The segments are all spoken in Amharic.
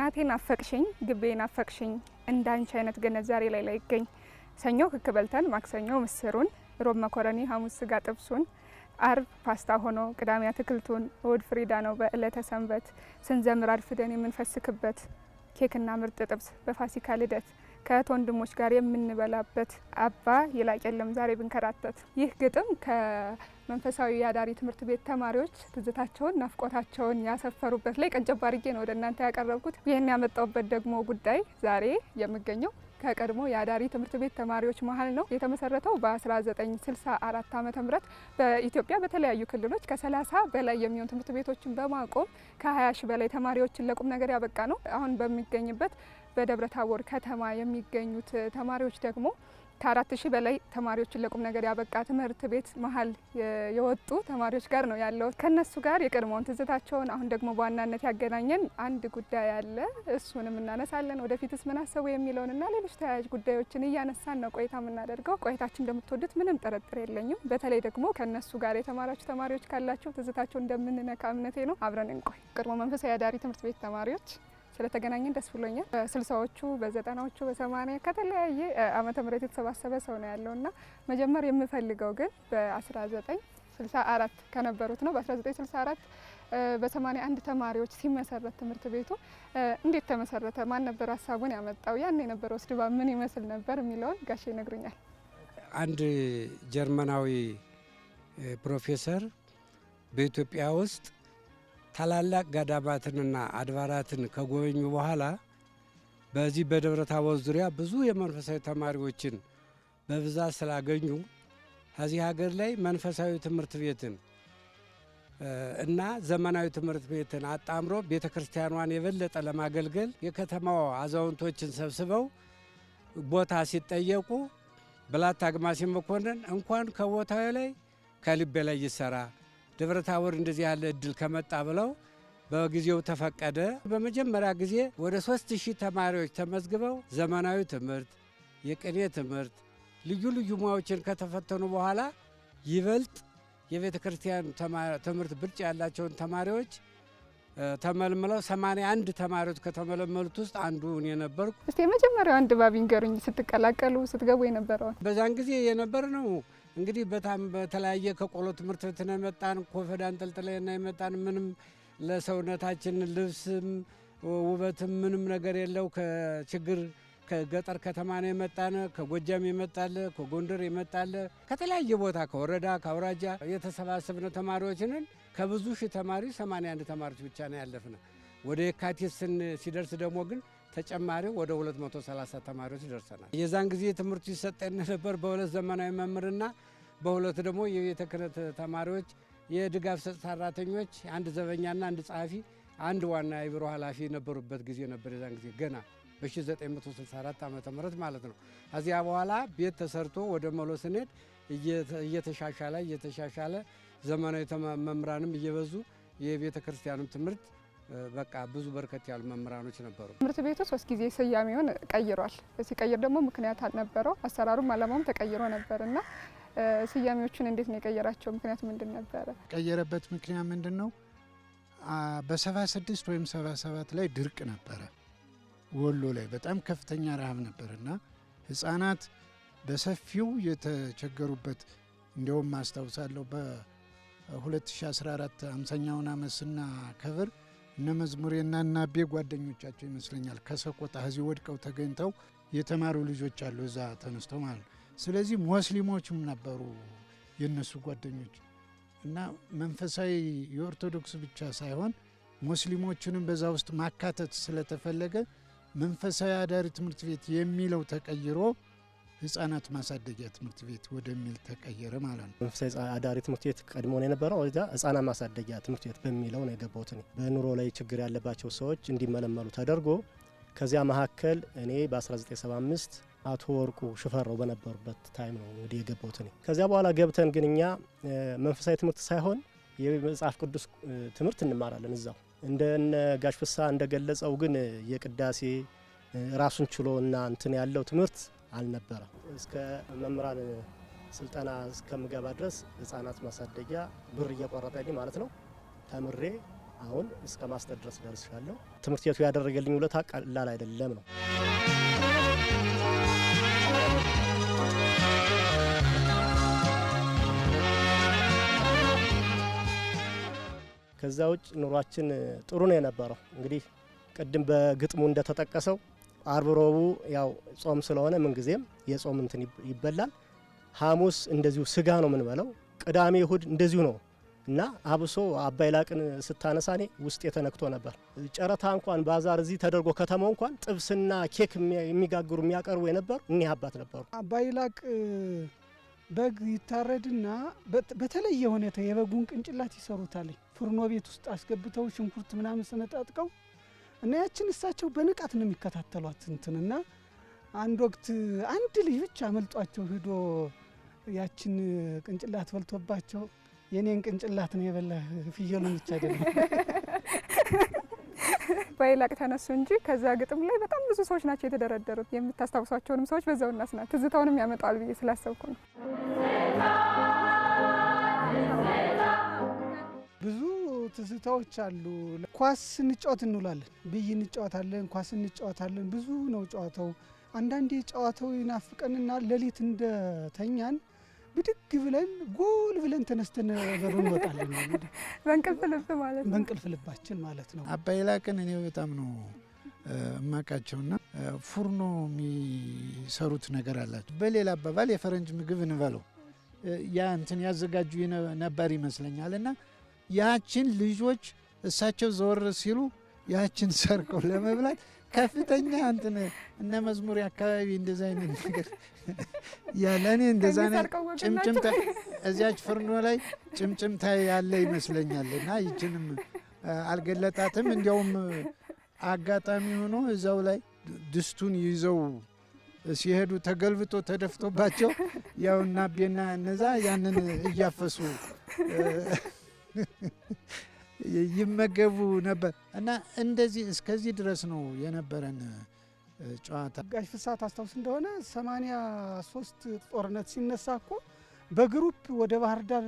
እናቴን አፈቅሽኝ ግቤን አፈቅሽኝ እንዳንቺ አይነት ገነት ዛሬ ላይ ይገኝ። ሰኞ ክክ በልተን ማክሰኞ ምስሩን፣ ሮብ መኮረኒ፣ ሐሙስ ስጋ ጥብሱን፣ አርብ ፓስታ ሆኖ ቅዳሜ አትክልቱን፣ እሁድ ፍሪዳ ነው በእለተ ሰንበት ስንዘምር አርፍደን የምንፈስክበት ኬክና ምርጥ ጥብስ በፋሲካ ልደት ከእህት ወንድሞች ጋር የምንበላበት አባ ይላቅ የለም ዛሬ ብንከራተት። ይህ ግጥም ከመንፈሳዊ የአዳሪ ትምህርት ቤት ተማሪዎች ትዝታቸውን ናፍቆታቸውን ያሰፈሩበት ላይ ቀንጨብ አድርጌ ነው ወደ እናንተ ያቀረብኩት። ይህን ያመጣውበት ደግሞ ጉዳይ ዛሬ የምገኘው ከቀድሞ የአዳሪ ትምህርት ቤት ተማሪዎች መሀል ነው። የተመሰረተው በ1964 ዓ.ም በኢትዮጵያ በተለያዩ ክልሎች ከ30 በላይ የሚሆኑ ትምህርት ቤቶችን በማቆም ከ20 ሺህ በላይ ተማሪዎችን ለቁም ነገር ያበቃ ነው። አሁን በሚገኝበት በደብረ ታቦር ከተማ የሚገኙት ተማሪዎች ደግሞ ከ4000 በላይ ተማሪዎችን ለቁም ነገር ያበቃ ትምህርት ቤት መሀል የወጡ ተማሪዎች ጋር ነው ያለው። ከነሱ ጋር የቀድሞውን ትዝታቸውን አሁን ደግሞ በዋናነት ያገናኘን አንድ ጉዳይ አለ። እሱንም እናነሳለን። ወደፊትስ ምን አሰቡ የሚለውንና ሌሎች ተያያዥ ጉዳዮችን እያነሳን ነው ቆይታ የምናደርገው። ቆይታችን እንደምትወዱት ምንም ጥርጥር የለኝም። በተለይ ደግሞ ከነሱ ጋር የተማራችሁ ተማሪዎች ካላችሁ ትዝታቸው እንደምንነካ እምነቴ ነው። አብረን እንቆይ። ቀድሞ መንፈሳዊ የአዳሪ ትምህርት ቤት ተማሪዎች ስለተገናኘን ደስ ብሎኛል። በ60ዎቹ በ90ዎቹ በ80 ከተለያየ ዓመተ ምህረት የተሰባሰበ ሰው ነው ያለውና መጀመር የምፈልገው ግን በ1964 ከነበሩት ነው። በ1964 በ81 ተማሪዎች ሲመሰረት ትምህርት ቤቱ እንዴት ተመሰረተ? ማን ነበር ሀሳቡን ያመጣው? ያን የነበረው ድባብ ምን ይመስል ነበር የሚለውን ጋሼ ይነግሩኛል። አንድ ጀርመናዊ ፕሮፌሰር በኢትዮጵያ ውስጥ ታላላቅ ገዳማትንና አድባራትን ከጎበኙ በኋላ በዚህ በደብረ ታቦር ዙሪያ ብዙ የመንፈሳዊ ተማሪዎችን በብዛት ስላገኙ ከዚህ ሀገር ላይ መንፈሳዊ ትምህርት ቤትን እና ዘመናዊ ትምህርት ቤትን አጣምሮ ቤተ ክርስቲያኗን የበለጠ ለማገልገል የከተማው አዛውንቶችን ሰብስበው ቦታ ሲጠየቁ ብላታ አግማሴ መኮንን እንኳን ከቦታው ላይ ከልቤ ላይ ይሰራ ደብረ ታቦር እንደዚህ ያለ እድል ከመጣ ብለው በጊዜው ተፈቀደ። በመጀመሪያ ጊዜ ወደ 3000 ተማሪዎች ተመዝግበው ዘመናዊ ትምህርት፣ የቅኔ ትምህርት፣ ልዩ ልዩ ሙያዎችን ከተፈተኑ በኋላ ይበልጥ የቤተ ክርስቲያን ትምህርት ብልጫ ያላቸውን ተማሪዎች ተመልምለው 81 ተማሪዎች ከተመለመሉት ውስጥ አንዱ እኔ ነበርኩ። እስቲ የመጀመሪያውን ድባብ ይንገሩኝ። ስትቀላቀሉ ስትገቡ የነበረውን በዛን ጊዜ የነበር ነው። እንግዲህ በጣም በተለያየ ከቆሎ ትምህርት ቤት ነው የመጣን። ኮፈድ አንጠልጥለን የመጣን ምንም ለሰውነታችን ልብስም ውበትም ምንም ነገር የለው። ከችግር ከገጠር ከተማ ነው የመጣን። ከጎጃም የመጣለ፣ ከጎንደር የመጣለ፣ ከተለያየ ቦታ ከወረዳ ከአውራጃ የተሰባሰብነው ተማሪዎችንን ከብዙ ሺህ ተማሪ 81 ተማሪዎች ብቻ ነው ያለፍነ። ወደ የካቲት ሲደርስ ደግሞ ግን ተጨማሪ ወደ 230 ተማሪዎች ደርሰናል። የዛን ጊዜ ትምህርቱ ይሰጠን ነበር በሁለት ዘመናዊ መምህርና በሁለት ደግሞ የቤተ ክህነት ተማሪዎች፣ የድጋፍ ሰጭ ሰራተኞች፣ አንድ ዘበኛና አንድ ጸሐፊ፣ አንድ ዋና የቢሮ ኃላፊ የነበሩበት ጊዜ ነበር። የዛን ጊዜ ገና በ1964 ዓመተ ምህረት ማለት ነው። ከዚያ በኋላ ቤት ተሰርቶ ወደ መሎ ስንሄድ እየተሻሻለ ዘመናዊ መምህራንም እየበዙ የቤተ ክርስቲያንም ትምህርት በቃ ብዙ በርከት ያሉ መምህራኖች ነበሩ። ትምህርት ቤቱ 3 ጊዜ ስያሜውን ቀይሯል። ሲቀይር ደግሞ ምክንያት አልነበረው። አሰራሩም ዓላማውም ተቀይሮ ነበርና ስያሜዎቹን እንዴት ነው የቀየራቸው? ምክንያቱ ምንድን ነበረ? ቀየረበት ምክንያት ምንድን ነው? በ76 ወይም 77 ላይ ድርቅ ነበረ። ወሎ ላይ በጣም ከፍተኛ ረሃብ ነበርና ህፃናት በሰፊው የተቸገሩበት እንዲያውም አስታውሳለሁ በ2014 50ኛውን ዓመት ስናከብር እነ መዝሙሬና እና አቤ ጓደኞቻቸው ይመስለኛል ከሰቆጣ እዚህ ወድቀው ተገኝተው የተማሩ ልጆች አሉ እዛ ተነስተው ማለት ነው። ስለዚህ ሙስሊሞችም ነበሩ የነሱ ጓደኞች እና መንፈሳዊ የኦርቶዶክስ ብቻ ሳይሆን ሙስሊሞችንም በዛ ውስጥ ማካተት ስለተፈለገ መንፈሳዊ አዳሪ ትምህርት ቤት የሚለው ተቀይሮ ህፃናት ማሳደጊያ ትምህርት ቤት ወደሚል ተቀየረ ማለት ነው። መንፈሳዊ አዳሪ ትምህርት ቤት ቀድሞ ነው የነበረው። እዛ ህፃናት ማሳደጊያ ትምህርት ቤት በሚለው ነው የገባሁት። በኑሮ ላይ ችግር ያለባቸው ሰዎች እንዲመለመሉ ተደርጎ ከዚያ መካከል እኔ በ1975 አቶ ወርቁ ሽፈራው በነበሩበት ታይም ነው እንግዲህ የገባሁት። ከዚያ በኋላ ገብተን ግን እኛ መንፈሳዊ ትምህርት ሳይሆን የመጽሐፍ ቅዱስ ትምህርት እንማራለን እዛው። እንደነ ጋሽ ፍሳ እንደገለጸው ግን የቅዳሴ ራሱን ችሎ እና እንትን ያለው ትምህርት አልነበረ። እስከ መምህራን ስልጠና እስከምገባ ድረስ ህፃናት ማሳደጊያ ብር እየቆረጠልኝ ማለት ነው ተምሬ አሁን እስከ ማስተር ድረስ ደርሻለሁ። ትምህርት ቤቱ ያደረገልኝ ውለታ ቀላል አይደለም ነው። ከዛ ውጭ ኑሯችን ጥሩ ነው የነበረው። እንግዲህ ቅድም በግጥሙ እንደተጠቀሰው አርብ ረቡዕ ያው ጾም ስለሆነ ምን ጊዜም የጾም እንትን ይበላል። ሐሙስ እንደዚሁ ስጋ ነው የምንበላው። ቅዳሜ እሁድ እንደዚሁ ነው እና አብሶ አባይ ላቅን ስታነሳኔ ውስጥ የተነክቶ ነበር። ጨረታ እንኳን ባዛር እዚህ ተደርጎ ከተማው እንኳን ጥብስና ኬክ የሚጋግሩ የሚያቀርቡ የነበሩ እኒህ አባት ነበሩ። አባይ ላቅ በግ ይታረድና በተለየ ሁኔታ የበጉን ቅንጭላት ይሰሩታል። ፍርኖ ቤት ውስጥ አስገብተው ሽንኩርት ምናምን ሰነጣጥቀው እና ያችን እሳቸው በንቃት ነው የሚከታተሏት እንትንና አንድ ወቅት አንድ ልጅ ብቻ አመልጧቸው ሄዶ ያችን ቅንጭላት በልቶባቸው የኔን ቅንጭላት ነው የበላ ፍየሉን ብቻ አይደለም። ባይላቅ ተነሱ እንጂ ከዛ ግጥም ላይ በጣም ብዙ ሰዎች ናቸው የተደረደሩት። የምታስታውሷቸውንም ሰዎች በዛው እናስና ትዝታውንም ያመጣዋል ብዬ ስላሰብኩ ነው። ብዙ ትዝታዎች አሉ። ኳስ እንጫወት እንውላለን፣ ብይ እንጫወታለን፣ ኳስ እንጫወታለን። ብዙ ነው ጨዋታው። አንዳንዴ ጨዋታው ይናፍቀንና ሌሊት እንደተኛን ብድግ ብለን ጎል ብለን ተነስተን በር እንወጣለን። በእንቅልፍ ልብ ማለት ነው። በእንቅልፍ ልባችን ማለት ነው። አባይ ላቅን እኔ በጣም ነው እማቃቸውና ፉርኖ የሚሰሩት ነገር አላቸው። በሌላ አባባል የፈረንጅ ምግብ እንበለው ያ እንትን ያዘጋጁ ነበር ይመስለኛል። እና ያችን ልጆች እሳቸው ዘወር ሲሉ ያችን ሰርቀው ለመብላት ከፍተኛ እንትን እነ መዝሙር አካባቢ እንደዛ አይነት ነገር ያለኔ እንደዛ ነው። ጭምጭምታ እዚያች ፍርኖ ላይ ጭምጭምታ ያለ ይመስለኛል። እና ይችንም አልገለጣትም። እንዲያውም አጋጣሚ ሆኖ እዛው ላይ ድስቱን ይዘው ሲሄዱ ተገልብጦ ተደፍቶባቸው ያው እናቤና እነዛ ያንን እያፈሱ ይመገቡ ነበር። እና እንደዚህ እስከዚህ ድረስ ነው የነበረን ጨዋታ። ጋሽ ፍስሐ ታስታውስ እንደሆነ 83 ጦርነት ሲነሳ እኮ በግሩፕ ወደ ባህር ዳር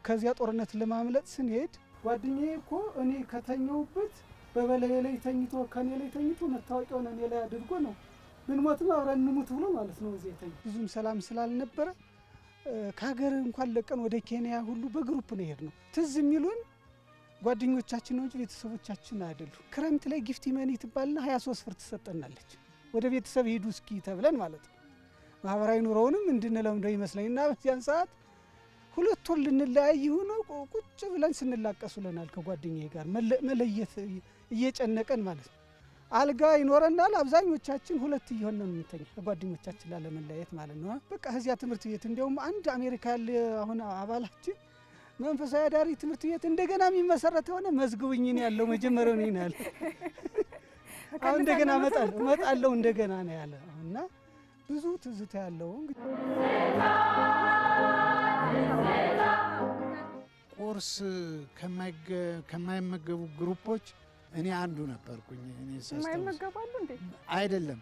ከዚያ ጦርነት ለማምለጥ ስንሄድ ጓደኛዬ እኮ እኔ ከተኛውበት በበላይ ላይ ተኝቶ ከኔ ላይ ተኝቶ መታወቂያውን እኔ ላይ አድርጎ ነው ብንሞትም አብረን እንሙት ብሎ ማለት ነው። እዚህ ተኝ ብዙም ሰላም ስላልነበረ ከሀገር እንኳን ለቀን ወደ ኬንያ ሁሉ በግሩፕ ነው የሄድነው። ትዝ የሚሉን ጓደኞቻችን ነው እንጂ ቤተሰቦቻችን አይደሉ። ክረምት ላይ ጊፍቲ መኒ ትባልና 23 ብር ትሰጠናለች። ወደ ቤተሰብ ሄዱ እስኪ ተብለን ማለት ነው። ማህበራዊ ኑሮውንም እንድንለምደው ይመስለኝና በዚያን ሰዓት ሁለት ወር ልንለያይ ሆኖ ቁጭ ብለን ስንላቀሱልናል ከጓደኛዬ ጋር መለየት እየጨነቀን ማለት ነው። አልጋ ይኖረናል። አብዛኞቻችን ሁለት እየሆነ ነው የምንተኛ ከጓደኞቻችን ላለመለያየት ማለት ነው። በቃ እዚያ ትምህርት ቤት እንዲያውም አንድ አሜሪካ ያለ አሁን አባላችን መንፈሳዊ አዳሪ ትምህርት ቤት እንደገና የሚመሰረት ሆነ መዝግቡኝ ነው ያለው። መጀመሪያው ነው ያለ። አሁን እንደገና እመጣለሁ እንደገና ነው ያለ። እና ብዙ ትዝታ ያለው እንግዲህ ቁርስ ከማይመገቡ ግሩፖች እኔ አንዱ ነበርኩኝ። እኔ የማይመገባሉ እንዴ? አይደለም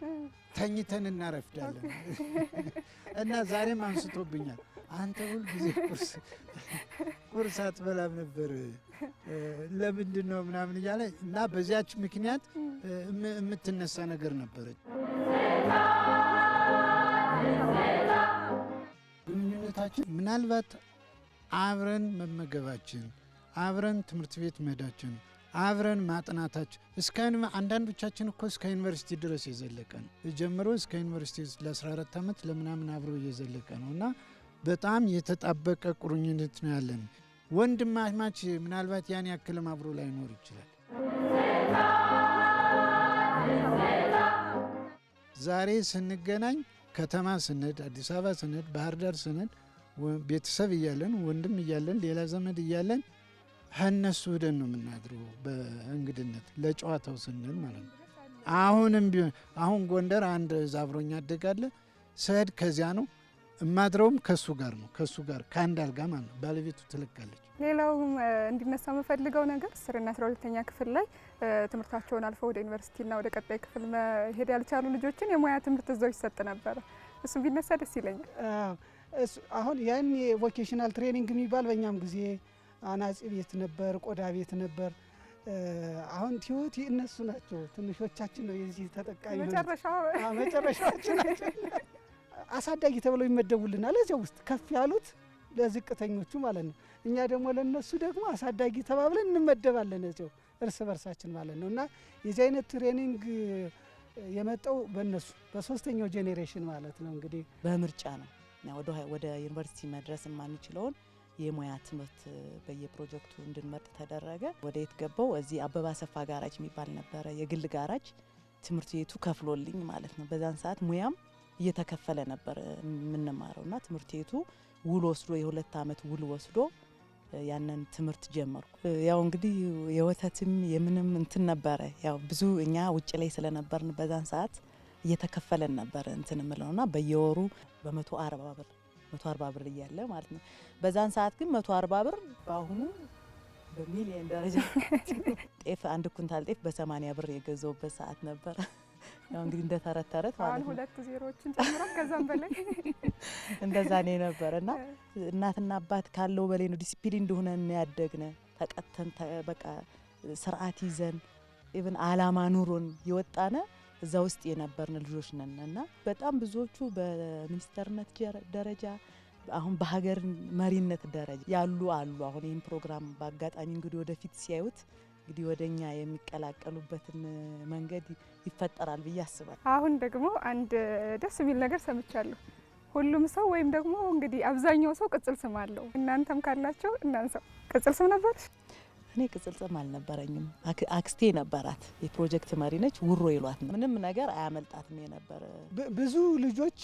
ተኝተን እናረፍዳለን። እና ዛሬም አንስቶብኛል። አንተ ሁል ጊዜ ቁርስ አትበላም ነበር ለምንድን ነው ምናምን እያለ እና በዚያች ምክንያት የምትነሳ ነገር ነበረች። ግንኙነታችን ምናልባት አብረን መመገባችን፣ አብረን ትምህርት ቤት መሄዳችን፣ አብረን ማጥናታችን እስከ አንዳንዶቻችን እኮ እስከ ዩኒቨርሲቲ ድረስ የዘለቀ ነው ጀምሮ እስከ ዩኒቨርሲቲ ለ14 ዓመት ለምናምን አብሮ እየዘለቀ ነው እና በጣም የተጣበቀ ቁርኝነት ነው ያለን። ወንድማማች ምናልባት ያን ያክልም አብሮ ላይኖር ይችላል። ዛሬ ስንገናኝ ከተማ ስንሄድ፣ አዲስ አበባ ስንሄድ፣ ባህር ዳር ስንሄድ ቤተሰብ እያለን ወንድም እያለን ሌላ ዘመድ እያለን እነሱ ሄደን ነው የምናድረው በእንግድነት ለጨዋታው ስንል ማለት ነው። አሁንም ቢሆን አሁን ጎንደር አንድ ዛብሮኛ አደጋለ ስሄድ ከዚያ ነው እማድረውም ከሱ ጋር ነው ከአንድ አልጋ ማለት ነው። ባለቤቱ ትለቃለች። ሌላው እንዲነሳ የምፈልገው ነገር 10ና 12ኛ ክፍል ላይ ትምህርታቸውን አልፈው ወደ ዩኒቨርሲቲና ወደ ቀጣይ ክፍል መሄድ ያልቻሉ ልጆችን የሙያ ትምህርት እዛው ይሰጥ ነበረ። እሱ ቢነሳ ደስ ይለኛል። አሁን ያን የቮኬሽናል ትሬኒንግ የሚባል በእኛም ጊዜ አናጺ ቤት ነበር፣ ቆዳ ቤት ነበር። አሁን ቲዮቲ እነሱ ናቸው ትንሾቻችን ነው የዚህ ተጠቃሚ መጨረሻዎቹ ናቸው። አሳዳጊ ተብለው ይመደቡልናል እዚያ ውስጥ ከፍ ያሉት ለዝቅተኞቹ ማለት ነው። እኛ ደግሞ ለነሱ ደግሞ አሳዳጊ ተባብለን እንመደባለን እዚያው እርስ በርሳችን ማለት ነው። እና የዚህ አይነት ትሬኒንግ የመጣው በእነሱ በሶስተኛው ጄኔሬሽን ማለት ነው። እንግዲህ በምርጫ ነው ወደ ዩኒቨርሲቲ መድረስ የማንችለውን የሙያ ትምህርት በየፕሮጀክቱ እንድንመርጥ ተደረገ። ወደ የት ገባው? እዚህ አበባ ሰፋ ጋራጅ የሚባል ነበረ የግል ጋራጅ ትምህርት ቤቱ ከፍሎልኝ ማለት ነው። በዛን ሰዓት ሙያም እየተከፈለ ነበር የምንማረውና ትምህርት ቤቱ ውል ወስዶ የ2 ዓመት ውል ወስዶ ያንን ትምህርት ጀመርኩ። ያው እንግዲህ የወተትም የምንም እንትን ነበረ። ያው ብዙ እኛ ውጭ ላይ ስለነበርን በዛን ሰዓት እየተከፈለን ነበር እንትን ምለውና በየወሩ በ140 ብር እያለ ማለት ነው። በዛን ሰዓት ግን 140 ብር በአሁኑ በሚሊዮን ደረጃ ጤፍ 1 ኩንታል ጤፍ በ80 ብር የገዛውበት ሰዓት ነበር። ያው እንግዲህ እንደ ተረት ማለት ነው 2 ዜሮዎችን ጨምሮ ከዛም በላይ እንደዛ ነው ነበርና እናትና አባት ካለው በላይ ነው ዲሲፕሊን እንደሆነ ያደግነ ተቀተን በቃ ስርዓት ይዘን ኢቭን አላማ ኑሮን የወጣነ እዛ ውስጥ የነበርን ልጆች ነንና በጣም ብዙዎቹ በሚኒስተርነት ደረጃ አሁን በሀገር መሪነት ደረጃ ያሉ አሉ። አሁን ይህን ፕሮግራም በአጋጣሚ እንግዲህ ወደፊት ሲያዩት እንግዲህ ወደኛ የሚቀላቀሉበትን መንገድ ይፈጠራል ብዬ አስባለሁ። አሁን ደግሞ አንድ ደስ የሚል ነገር ሰምቻለሁ። ሁሉም ሰው ወይም ደግሞ እንግዲህ አብዛኛው ሰው ቅጽል ስም አለው። እናንተም ካላችሁ እናንሰው ቅጽል ስም ነበር? እኔ ቅጽል ስም አልነበረኝም። አክስቴ ነበራት፣ የፕሮጀክት መሪ ነች። ውሮ ይሏት ነው። ምንም ነገር አያመልጣትም የነበረ። ብዙ ልጆች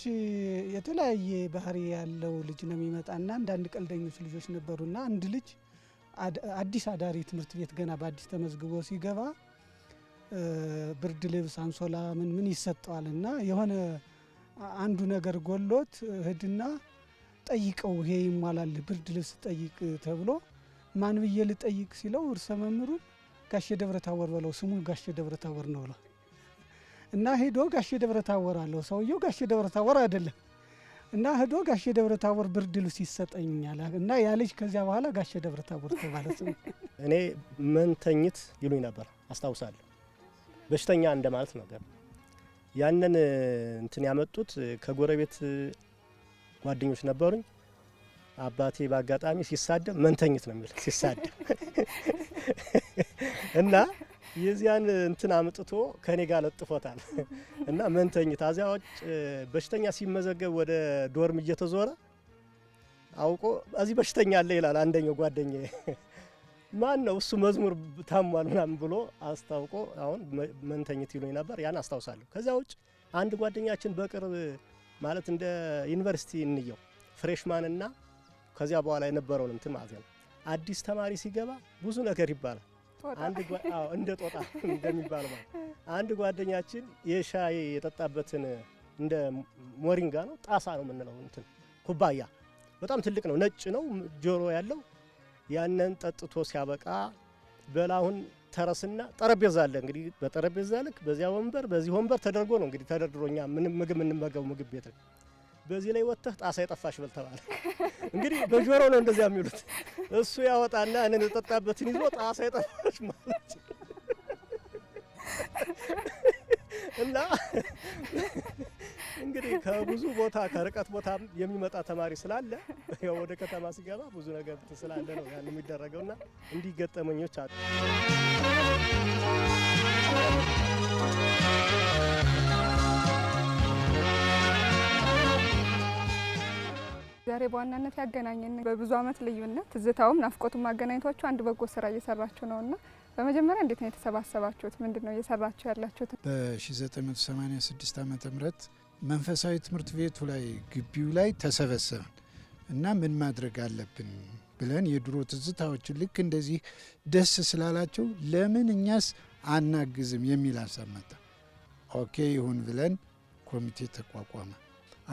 የተለያየ ባህሪ ያለው ልጅ ነው የሚመጣና አንዳንድ ቀልደኞች ልጆች ነበሩና አንድ ልጅ አዲስ አዳሪ ትምህርት ቤት ገና በአዲስ ተመዝግቦ ሲገባ ብርድ ልብስ፣ አንሶላ ምን ይሰጠዋልና የሆነ አንዱ ነገር ጎሎት ህድና ጠይቀው ይሄ ይሟላል ብርድ ልብስ ጠይቅ ተብሎ ማን ብዬ ልጠይቅ ሲለው እርሰ መምሩን ጋሼ ደብረታወር በለው ስሙ ጋሼ ደብረታወር ነው ብለው እና ሄዶ ጋሼ ደብረታወር አለው። ሰውየው ጋሼ ደብረታወር አይደለም እና ሄዶ ጋሼ ደብረታወር ብርድ ልብስ ይሰጠኛል እና ያ ልጅ ከዚያ በኋላ ጋሼ ደብረታወር ተባለ ስሙ። እኔ መንተኝት ይሉኝ ነበር አስታውሳለሁ። በሽተኛ እንደማለት ነገር ያንን እንትን ያመጡት ከጎረቤት ጓደኞች ነበሩኝ። አባቴ በአጋጣሚ ሲሳደብ መንተኝት ነው የሚል ሲሳደብ እና የዚያን እንትን አምጥቶ ከኔ ጋር ለጥፎታል እና መንተኝት አዚያዎች በሽተኛ ሲመዘገብ ወደ ዶርም እየተዞረ አውቆ እዚህ በሽተኛ አለ ይላል አንደኛው ጓደኛዬ። ማን ነው እሱ መዝሙር ታሟል ምናምን ብሎ አስታውቆ አሁን መንተኝት ይሉኝ ነበር። ያን አስታውሳለሁ። ከዛ ውጭ አንድ ጓደኛችን በቅርብ ማለት እንደ ዩኒቨርሲቲ እንየው ፍሬሽማንና ከዚያ በኋላ የነበረውን እንትን ማለት ነው አዲስ ተማሪ ሲገባ ብዙ ነገር ይባላል። እንደ ጦጣ እንደሚባል ማለት አንድ ጓደኛችን የሻይ የጠጣበትን እንደ ሞሪንጋ ነው ጣሳ ነው የምንለው እንትን ኩባያ በጣም ትልቅ ነው፣ ነጭ ነው፣ ጆሮ ያለው ያንን ጠጥቶ ሲያበቃ በላሁን ተረስና ጠረጴዛ አለ። እንግዲህ በጠረጴዛ ልክ በዚያ ወንበር በዚህ ወንበር ተደርጎ ነው እንግዲህ ተደርድሮኛ ምንም ምግብ እንመገቡ ምግብ ቤት ነው። በዚህ ላይ ወጥተህ ጣሳ የጠፋሽ በል ተባለ። እንግዲህ በጆሮ ነው እንደዚያ የሚሉት። እሱ ያወጣና እኔን የጠጣበትን ይዞ ጣሳ የጠፋሽ ማለት እና እንግዲህ ከብዙ ቦታ ከርቀት ቦታ የሚመጣ ተማሪ ስላለ ያው ወደ ከተማ ሲገባ ብዙ ነገር ስላለ ነው ያን የሚደረገውና እንዲህ ገጠመኞች አሉ። ዛሬ በዋናነት ያገናኘን በብዙ ዓመት ልዩነት ትዝታውም ናፍቆቱም ማገናኘቷችሁ አንድ በጎ ስራ እየሰራችሁ ነውና በመጀመሪያ እንዴት ነው የተሰባሰባችሁት? ምንድነው እየሰራችሁ ያላችሁት? በ1986 ዓመተ ምህረት መንፈሳዊ ትምህርት ቤቱ ላይ ግቢው ላይ ተሰበሰብን እና ምን ማድረግ አለብን ብለን የድሮ ትዝታዎችን ልክ እንደዚህ ደስ ስላላቸው ለምን እኛስ አናግዝም የሚል ሀሳብ መጣ። ኦኬ ይሁን ብለን ኮሚቴ ተቋቋመ።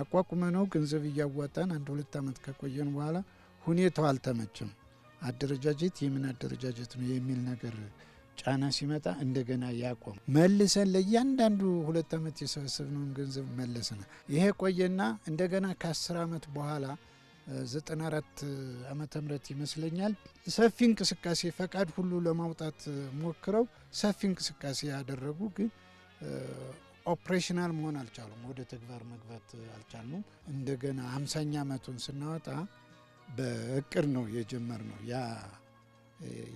አቋቁመ ነው ገንዘብ እያዋጣን 1-2 ዓመት ከቆየን በኋላ ሁኔታው አልተመቸም። አደረጃጀት የምን አደረጃጀት ነው የሚል ነገር ጫና ሲመጣ እንደገና ያቆም መልሰን ለእያንዳንዱ 2 ዓመት የሰበሰብነውን ገንዘብ መለስና ይሄ ቆየና እንደገና ከ10 ዓመት በኋላ 94 ዓመተ ምህረት ይመስለኛል ሰፊ እንቅስቃሴ ፈቃድ ሁሉ ለማውጣት ሞክረው ሰፊ እንቅስቃሴ ያደረጉ ግን ኦፕሬሽናል መሆን አልቻሉም። ወደ ተግባር መግባት አልቻሉም። እንደገና 50ኛ ዓመቱን ስናወጣ በእቅድ ነው የጀመርነው። ያ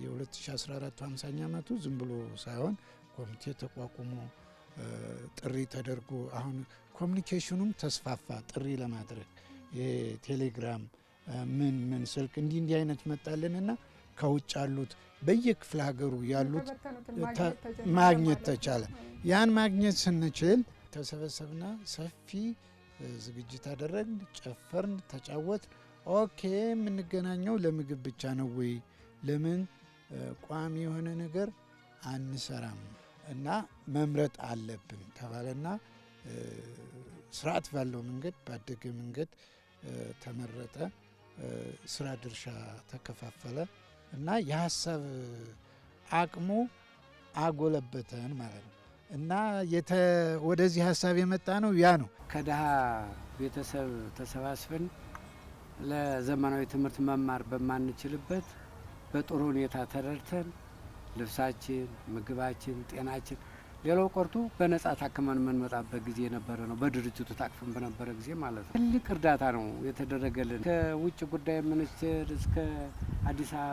የ2014 50ኛ ዓመቱ ዝም ብሎ ሳይሆን ኮሚቴ ተቋቁሞ ጥሪ ተደርጎ አሁን ኮሚኒኬሽኑም ተስፋፋ። ጥሪ ለማድረግ የቴሌግራም ምን ስልክ እንዲህ አይነት መጣልንና ከውጭ ያሉት በየክፍለ ሀገሩ ያሉት ማግኘት ተቻለ። ያን ማግኘት ስንችል ተሰበሰብና ሰፊ ዝግጅት አደረግን፣ ጨፈርን፣ ተጫወት። ኦኬ የምንገናኘው ለምግብ ብቻ ነው ወይ? ለምን ቋሚ የሆነ ነገር አንሰራም? እና መምረጥ አለብን ተባለና ስርዓት ባለው መንገድ ባደገ መንገድ ተመረጠ። ስራ ድርሻ ተከፋፈለ እና የሀሳብ አቅሙ አጎለበተን ማለት ነው። እና ወደዚህ ሀሳብ የመጣ ነው ያ ነው። ከድሃ ቤተሰብ ተሰባስበን ለዘመናዊ ትምህርት መማር በማንችልበት በጥሩ ሁኔታ ተረድተን ልብሳችን፣ ምግባችን፣ ጤናችን ሌላው ቆርቶ በነጻ ታክመን የምንመጣበት ጊዜ የነበረ ነው። በድርጅቱ ታቅፈን በነበረ ጊዜ ማለት ነው። ትልቅ እርዳታ ነው የተደረገልን። ከውጭ ጉዳይ ሚኒስቴር እስከ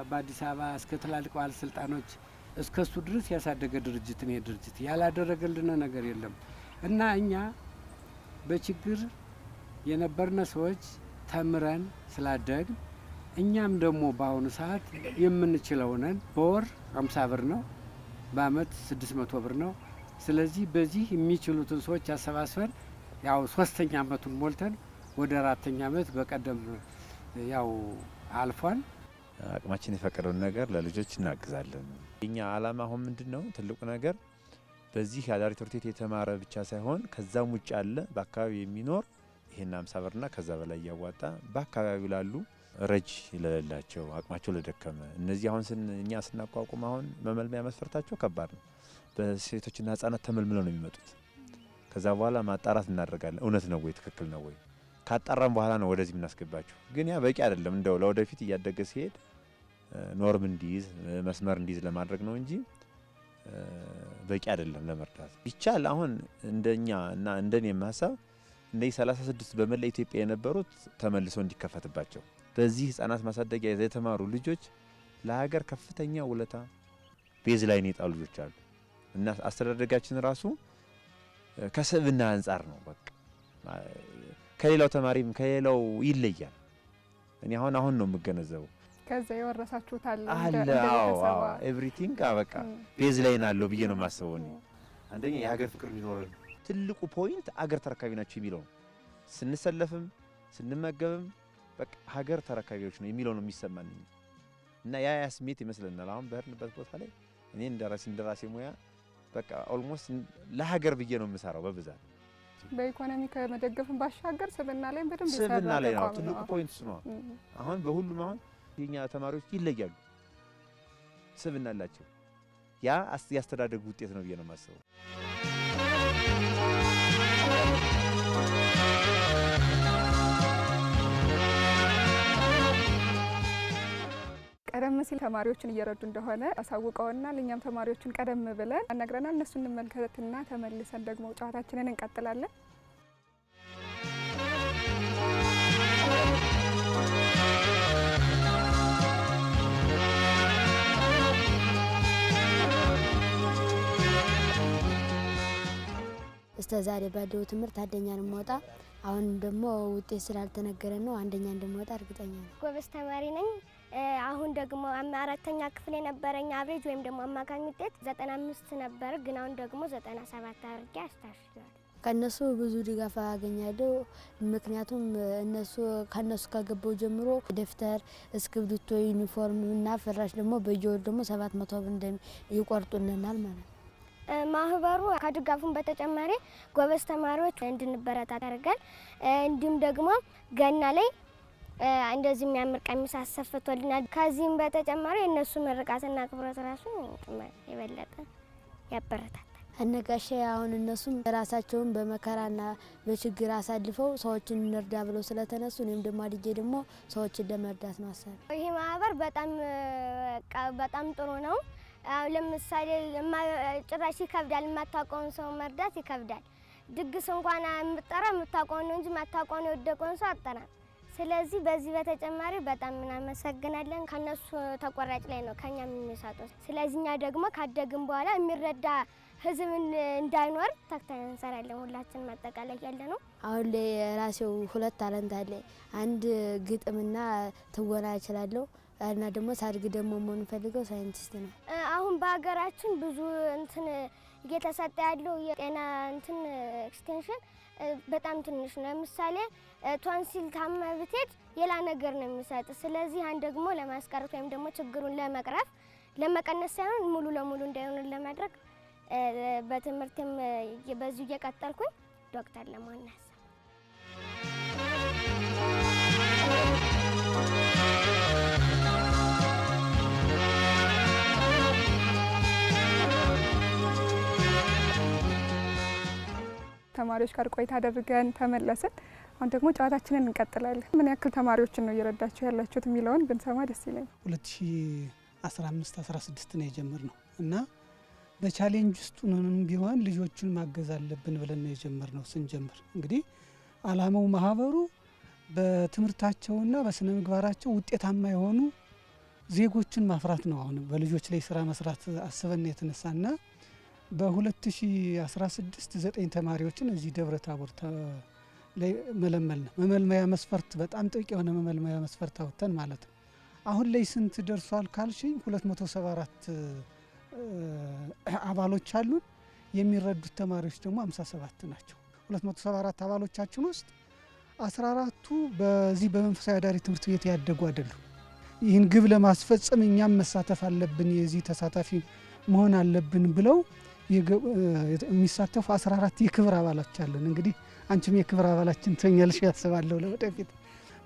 በአዲስ አበባ እስከ ትላልቅ ባለስልጣኖች እስከ እሱ ድረስ ያሳደገ ድርጅት ነው። ድርጅት ያላደረገልን ነገር የለም እና እኛ በችግር የነበርነ ሰዎች ተምረን ስላደግን እኛም ደግሞ በአሁኑ ሰዓት የምንችለው ነን። በወር 50 ብር ነው፣ በአመት 600 ብር ነው። ስለዚህ በዚህ የሚችሉትን ሰዎች አሰባስበን ያው 3ኛ አመቱን ሞልተን ወደ 4ኛ አመት በቀደም ያው አልፏል። አቅማችን የፈቀደውን ነገር ለልጆች እናግዛለን። የኛ አላማ አሁን ምንድነው? ትልቁ ነገር በዚህ አዳሪ ትምህርት ቤት የተማረ ብቻ ሳይሆን ከዛም ውጭ ያለ በአካባቢ የሚኖር ይሄን 50 ብርና ከዛ በላይ ያዋጣ በአካባቢው ላሉ ረጅ ለሌላቸው አቅማቸው ለደከመ እነዚህ አሁን እኛ ስናቋቁም አሁን መመልመያ መስፈርታቸው ከባድ ነው። በሴቶችና ህጻናት ተመልምለው ነው የሚመጡት። ከዛ በኋላ ማጣራት እናደርጋለን። እውነት ነው ወይ ትክክል ነው ወይ ካጣራም በኋላ ነው ወደዚህ የምናስገባቸው። ግን ያ በቂ አይደለም። እንደው ለወደፊት እያደገ ሲሄድ ኖርም እንዲይዝ መስመር እንዲይዝ ለማድረግ ነው እንጂ በቂ አይደለም ለመርዳት ይቻል። አሁን እንደኛ እና እንደኔ ሐሳብ እነዚህ 36 በመላ ኢትዮጵያ የነበሩት ተመልሰው እንዲከፈትባቸው በዚህ ህጻናት ማሳደጊያ የተማሩ ልጆች ለሀገር ከፍተኛ ውለታ ቤዝ ላይ የጣሉ ልጆች አሉ እና አስተዳደጋችን ራሱ ከስብና አንጻር ነው። በቃ ከሌላው ተማሪም ከሌላው ይለያል። እኔ አሁን ነው የምገነዘበው። ከዛ የወረሳችሁት አለ ኤቭሪቲንግ በቃ ቤዝ ላይ ናለው ብዬ ነው የማስበው። እኔ አንደኛ የሀገር ፍቅር ሊኖረን ትልቁ ፖይንት አገር ተረካቢ ናቸው የሚለው ነው። ስንሰለፍም ስንመገብም በቃ ሀገር ተረካቢዎች ነው የሚለው ነው የሚሰማን እና ያ ስሜት ይመስለናል። አሁን በህርንበት ቦታ ላይ እኔ እንደራሴ ሙያ በቃ ኦልሞስት ለሀገር ብዬ ነው የምሰራው በብዛት። በኢኮኖሚ ከመደገፍን ባሻገር ስብና ላይ በደንብ ስብና ላይ ነው ትልቁ ፖይንት ነው። አሁን በሁሉም አሁን የኛ ተማሪዎች ይለያሉ፣ ስብና አላቸው። ያ ያስተዳደግ ውጤት ነው ብዬ ነው የማስበው። ቀደም ሲል ተማሪዎችን እየረዱ እንደሆነ አሳውቀውናል። እኛም ተማሪዎችን ቀደም ብለን አነግረናል። እነሱ እንመልከትና ተመልሰን ደግሞ ጨዋታችንን እንቀጥላለን። እስከ ዛሬ ባለው ትምህርት አንደኛ ነው የምወጣ። አሁን ደግሞ ውጤት ስላልተነገረ ነው አንደኛ እንደምወጣ እርግጠኛ ነኝ። ጎበዝ ተማሪ ነኝ። አሁን ደግሞ 4ኛ ክፍል የነበረኝ አብሬጅ ወይም ደግሞ አማካኝ ውጤት 95 ነበር፣ ግን አሁን ደግሞ 97 አድርጌ አስተካክላለሁ። ከነሱ ብዙ ድጋፍ አገኛለሁ። ምክንያቱም ከነሱ ከገባው ጀምሮ ደፍተር፣ እስክሪብቶ፣ ዩኒፎርም እና ፍራሽ ደግሞ በየወሩ ደግሞ 700 ብር ይቆርጡልናል ማለት ነው። ማህበሩ ከድጋፉን በተጨማሪ ጎበዝ ተማሪዎች እንድንበረታታ ያደርጋል። እንዲሁም ደግሞ ገና ላይ እንደዚህ የሚያምር ቀሚስ አሰፍቶልናል። ከዚህም በተጨማሪ የእነሱ ምርቃትና ክብረት ራሱ የበለጠ ያበረታታል። አነጋሽ አሁን እነሱም ራሳቸውን በመከራና በችግር አሳልፈው ሰዎችን እንርዳ ብለው ስለተነሱ እኔም ደግሞ አድጄ ደግሞ ሰዎችን ለመርዳት ነው አሳብ። ይሄ ማህበር በጣም ጥሩ ነው። ለምሳሌ ጭራሽ ይከብዳል። የማታውቀውን ሰው መርዳት ይከብዳል። ድግስ እንኳን የምታውቀውን ነው እንጂ የማታውቀውን የወደቀውን ሰው አጠራም። ስለዚህ በዚህ በተጨማሪ በጣም እናመሰግናለን። ከነሱ ተቆራጭ ላይ ነው ከኛ የሚሰጡት። ስለዚህ እኛ ደግሞ ካደግን በኋላ የሚረዳ ህዝብ እንዳይኖር ተክተን እንሰራለን። ሁላችን ማጠቃላይ ያለ ነው። አሁን ላይ ራሴው 2 ታለንት አለ። አንድ ግጥምና ትወና እችላለሁ እና ደግሞ ሳድግ ደግሞ መሆን ፈልገው ሳይንቲስት ነው። አሁን በሀገራችን ብዙ እንትን እየተሰጠ ያለው የጤና እንትን ኤክስቴንሽን በጣም ትንሽ ነው። ለምሳሌ ቶንሲል ታመ ብትሄድ ሌላ ነገር ነው የሚሰጥ። ስለዚህ ያን ደግሞ ለማስቀረት ወይም ደግሞ ችግሩን ለመቅረፍ ለመቀነስ ሳይሆን ሙሉ ለሙሉ እንዳይሆን ለማድረግ በትምህርትም በዚሁ እየቀጠልኩኝ ዶክተር ለመሆን ነው። ተማሪዎች ጋር ቆይታ አድርገን ተመለስን። አሁን ደግሞ ጨዋታችንን እንቀጥላለን። ምን ያክል ተማሪዎችን ነው እየረዳችሁ ያላችሁት የሚለውን ብንሰማ ደስ ይለኛል። 2015-16 ነው የጀመርነው እና በቻሌንጅ ውስጥ ሆነንም ቢሆን ልጆቹን ማገዝ አለብን ብለን ነው የጀመርነው። ስንጀምር እንግዲህ አላማው ማህበሩ በትምህርታቸውና በስነ ምግባራቸው ውጤታማ የሆኑ ዜጎችን ማፍራት ነው። አሁን በልጆች ላይ ስራ መስራት አስበን የተነሳና በ2016 9 ተማሪዎችን እዚህ ደብረ ታቦር ላይ መለመልን። መመልመያ መስፈርት በጣም ጥብቅ የሆነ መመልመያ መስፈርት አውጥተን ማለት ነው። አሁን ላይ ስንት ደርሷል ካልሽኝ 274 አባሎች አሉን። የሚረዱት ተማሪዎች ደግሞ 57 ናቸው። 274 አባሎቻችን ውስጥ 14ቱ በዚህ በመንፈሳዊ አዳሪ ትምህርት ቤት ያደጉ አይደሉም። ይህን ግብ ለማስፈጸም እኛም መሳተፍ አለብን፣ የዚህ ተሳታፊ መሆን አለብን ብለው የሚሳተፉ 14 የክብር አባላት አለን። እንግዲህ አንቺም የክብር አባላችን ትሆኛለሽ ያስባለሁ ለወደፊት።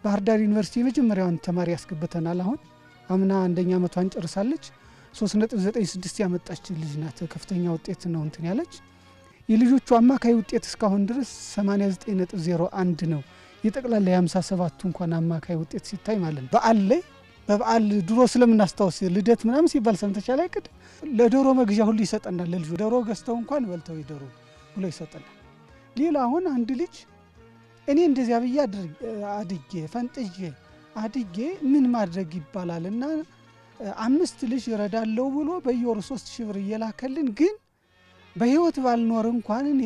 ባህር ዳር ዩኒቨርሲቲ የመጀመሪያውን ተማሪ ያስገብተናል። አሁን አምና አንደኛ ዓመቷን ጨርሳለች። 3.96 ያመጣች ልጅ ናት። ከፍተኛ ውጤት ነው እንትን ያለች። የልጆቹ አማካይ ውጤት እስካሁን ድረስ 89.01 ነው። የጠቅላላ የ57ቱ እንኳን አማካይ ውጤት ሲታይ ማለት ነው። በዓል ላይ በበዓል ድሮ ስለምናስታውስ ልደት ምናምን ሲባል ሰምተሻል አይቅድ ለዶሮ መግዣ ሁሉ ይሰጠናል። ለልጆ ዶሮ ገዝተው እንኳን በልተው ይደሩ ብሎ ይሰጠናል። ሌላ አሁን አንድ ልጅ እኔ እንደዚያ ብዬ አድጌ ፈንጥጄ አድጌ ምን ማድረግ ይባላል እና 5 ልጅ ይረዳለው ብሎ በየወሩ 3000 ብር እየላከልን ግን በህይወት ባልኖር እንኳን እኔ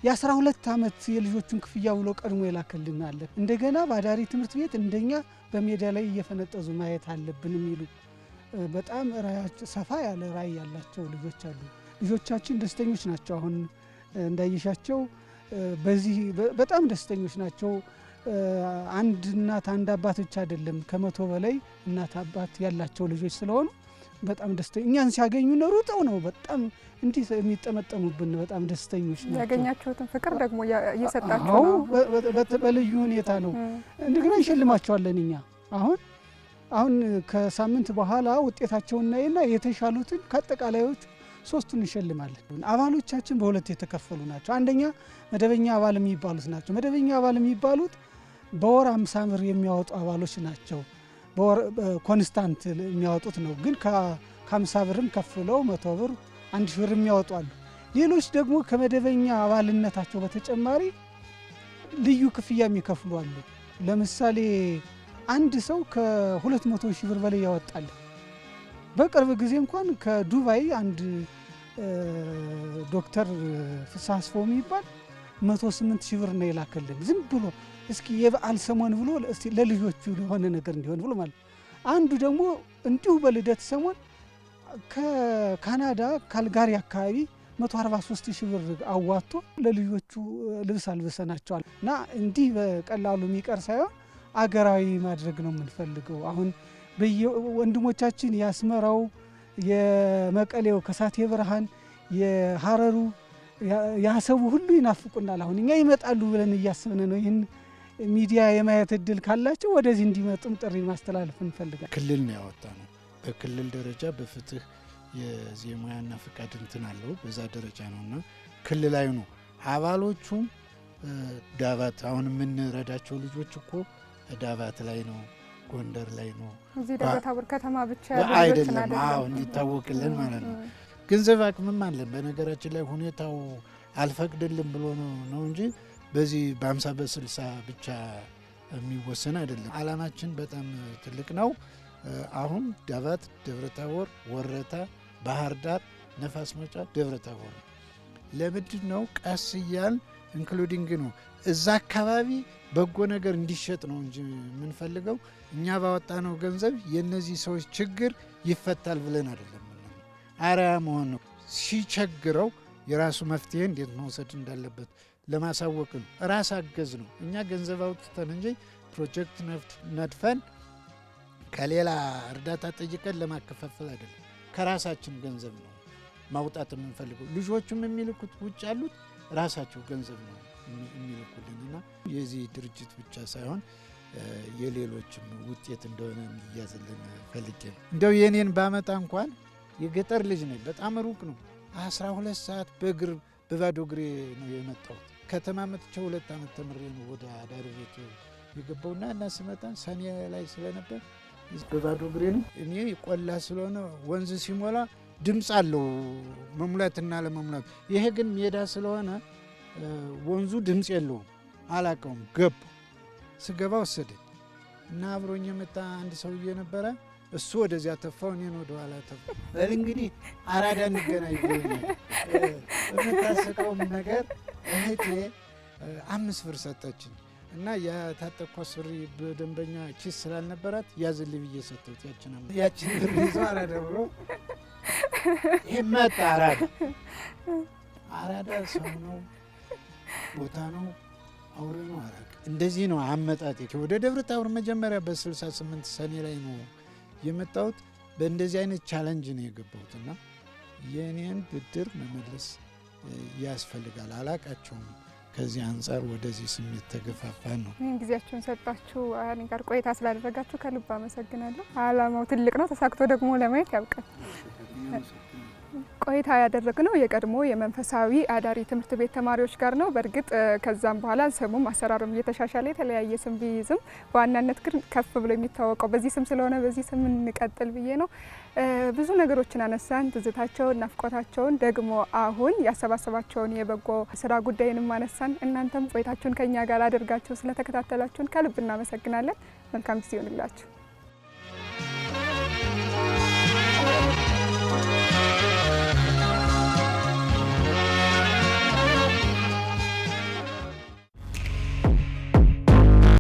የ12 ዓመት የልጆቹን ክፍያ ብሎ ቀድሞ የላከልን አለ። እንደገና ባዳሪ ትምህርት ቤት እንደኛ በሜዳ ላይ እየፈነጠዙ ማየት አለብን የሚሉ በጣም ራያቸው ሰፋ ያለ ራይ ያላቸው ልጆች አሉ። ልጆቻችን ደስተኞች ናቸው። አሁን እንዳይሻቸው በዚህ በጣም ደስተኞች ናቸው። አንድ እናት አንድ አባት ብቻ አይደለም፣ ከ100 በላይ እናት አባት ያላቸው ልጆች ስለሆኑ በጣም ደስተኛ እኛን ሲያገኙ ነው ሩጠው ነው በጣም እንዲህ የሚጠመጠሙብን በጣም ደስተኞች ናቸው። ያገኛችሁትን ፍቅር ደግሞ እየሰጣችሁ ነው። በልዩ ሁኔታ ነው። እንደገና እንሸልማቸዋለን። እኛ አሁን ከሳምንት በኋላ ውጤታቸውን እናይና የተሻሉትን ከአጠቃላዮቹ 3ቱን እንሸልማለን። አባሎቻችን በሁለት የተከፈሉ ናቸው። አንደኛ መደበኛ አባል የሚባሉት ናቸው። መደበኛ አባል የሚባሉት በወር 50 ብር የሚያወጡ አባሎች ናቸው። በወር ኮንስታንት የሚያወጡት ነው። ግን ከ50 ብርም ከፍለው 100 ብር 1000 ብር የሚያወጡ አሉ። ሌሎች ደግሞ ከመደበኛ አባልነታቸው በተጨማሪ ልዩ ክፍያ የሚከፍሉ አሉ። ለምሳሌ አንድ ሰው ከ200 ሺህ ብር በላይ ያወጣል። በቅርብ ጊዜ እንኳን ከዱባይ አንድ ዶክተር ፍስሐ አስፋው የሚባል 108 ሺህ ብር ነው የላከልን። ዝም ብሎ እስኪ የበዓል ሰሞን ብሎ ለልጆቹ የሆነ ነገር እንዲሆን ብሎ ማለት። አንዱ ደግሞ እንዲሁ በልደት ሰሞን ከካናዳ ካልጋሪ አካባቢ 143 ሺህ ብር አዋጥቶ ለልጆቹ ልብስ አልብሰናቸዋል። እና እንዲህ በቀላሉ የሚቀር ሳይሆን አገራዊ ማድረግ ነው የምንፈልገው። አሁን ወንድሞቻችን የአስመራው፣ የመቀሌው፣ ከሳቴ ብርሃን፣ የሀረሩ፣ የአሰቡ ሁሉ ይናፍቁናል። አሁን እኛ ይመጣሉ ብለን እያስብን ነው። ይህን ሚዲያ የማየት እድል ካላቸው ወደዚህ እንዲመጡም ጥሪ ማስተላለፍ እንፈልጋለን። ክልል ነው ያወጣ ነው። በክልል ደረጃ በፍትህ የዚህ ሙያና ፍቃድ እንትን አለው በዛ ደረጃ ነውና ክልላዊ ነው። አባሎቹም ዳባት አሁን የምንረዳቸው ልጆች እኮ ዳባት ላይ ነው፣ ጎንደር ላይ ነው። እዚህ ደብረታቦር ከተማ ብቻ አይደለም። አዎ እንዲታወቅልን ማለት ነው። ገንዘብ አቅምም አለን። በነገራችን ላይ ሁኔታው አልፈቅድልም ብሎ ነው እንጂ በዚህ በ50 በ60 ብቻ የሚወሰን አይደለም። አላማችን በጣም ትልቅ ነው። አሁን ዳባት፣ ደብረታቦር፣ ወረታ፣ ባህር ዳር፣ ነፋስ መውጫ፣ ደብረታቦር ነው። ለምንድን ነው ቀስ እያል ኢንክሉዲንግ ነው እዛ አካባቢ በጎ ነገር እንዲሸጥ ነው እንጂ የምንፈልገው እኛ ባወጣነው ገንዘብ የነዚህ ሰዎች ችግር ይፈታል ብለን አይደለም። አርአያ መሆን ነው። ሲቸግረው የራሱ መፍትሄ እንዴት መውሰድ እንዳለበት ለማሳወቅ ነው። ራስ አገዝ ነው። እኛ ገንዘብ አውጥተን እንጂ ፕሮጀክት ነድፈን ከሌላ እርዳታ ጠይቀን ለማከፋፈል አይደለም። ከራሳችን ገንዘብ ነው ማውጣት የምንፈልገው። ልጆቹም የሚልኩት ውጭ ያሉት ራሳቸው ገንዘብ ነው የሚልኩልን እና የዚህ ድርጅት ብቻ ሳይሆን የሌሎችም ውጤት እንደሆነ እንዲያዝልን ፈልጌ ነው። እንደው የኔን ባመጣ እንኳን የገጠር ልጅ ነኝ። በጣም ሩቅ ነው። 12 ሰዓት በእግር በባዶ እግሬ ነው የመጣሁት። ከተማ መጥቼ 2 ዓመት ተምሬ ነው ወደ አዳሪ ቤት የገባውና እና ስመጣ ሰኔ ላይ ስለነበር በባዶ እግሬ ነው። እኔ ቆላ ስለሆነ ወንዝ ሲሞላ ድምፅ አለው መሙላትና ለመሙላት። ይሄ ግን ሜዳ ስለሆነ ወንዙ ድምፅ የለውም። አላቀውም። ስገባ ወሰደኝ እና አብሮኝ የመጣ አንድ ሰውዬ ነበረ። እሱ ወደዚያ ተፋው፣ እኔን ወደ ኋላ ተፋው። እንግዲህ አራዳ እንገናኝ ብሎኛል። የምታስቀውም ነገር እህቴ 5 ብር ሰጠችኝ እና የታጠቅኳት ሱሪ በደንበኛ ኪስ ስላልነበራት ያዝልኝ ብዬ ሰጠሁት። ያችን ብር ይዞ አራዳ ብሎ ይህ መጣ። አራዳ ሰው ነው፣ ቦታ ነው፣ አውሬ ነው። አላውቅም። እንደዚህ ነው አመጣጤ። ወደ ደብረታቦር መጀመሪያ በ68 ሰኔ ላይ ነው የመጣሁት። በእንደዚህ አይነት ቻለንጅ ነው የገባሁት እና የእኔን ብድር መመለስ ያስፈልጋል። አላቃቸውም። ከዚህ አንጻር ወደዚህ ስሜት ተገፋፋን ነው። ይህን ጊዜያችሁን ሰጣችሁ እኔ ጋር ቆይታ ስላደረጋችሁ ከልብ አመሰግናለሁ። አላማው ትልቅ ነው። ተሳክቶ ደግሞ ለማየት ያብቃል። ቆይታ ያደረግነው የቀድሞ የመንፈሳዊ አዳሪ ትምህርት ቤት ተማሪዎች ጋር ነው። በእርግጥ ከዛም በኋላ ስሙም አሰራሩም እየተሻሻለ የተለያየ ስም ቢይዝም በዋናነት ግን ከፍ ብሎ የሚታወቀው በዚህ ስም ስለሆነ በዚህ ስም እንቀጥል ብዬ ነው። ብዙ ነገሮችን አነሳን። ትዝታቸውን፣ ናፍቆታቸውን ደግሞ አሁን ያሰባሰባቸውን የበጎ ስራ ጉዳይንም አነሳን። እናንተም ቆይታችሁን ከኛ ጋር አድርጋችሁ ስለተከታተላችሁን ከልብ እናመሰግናለን። መልካም ጊዜ ይሁንላችሁ።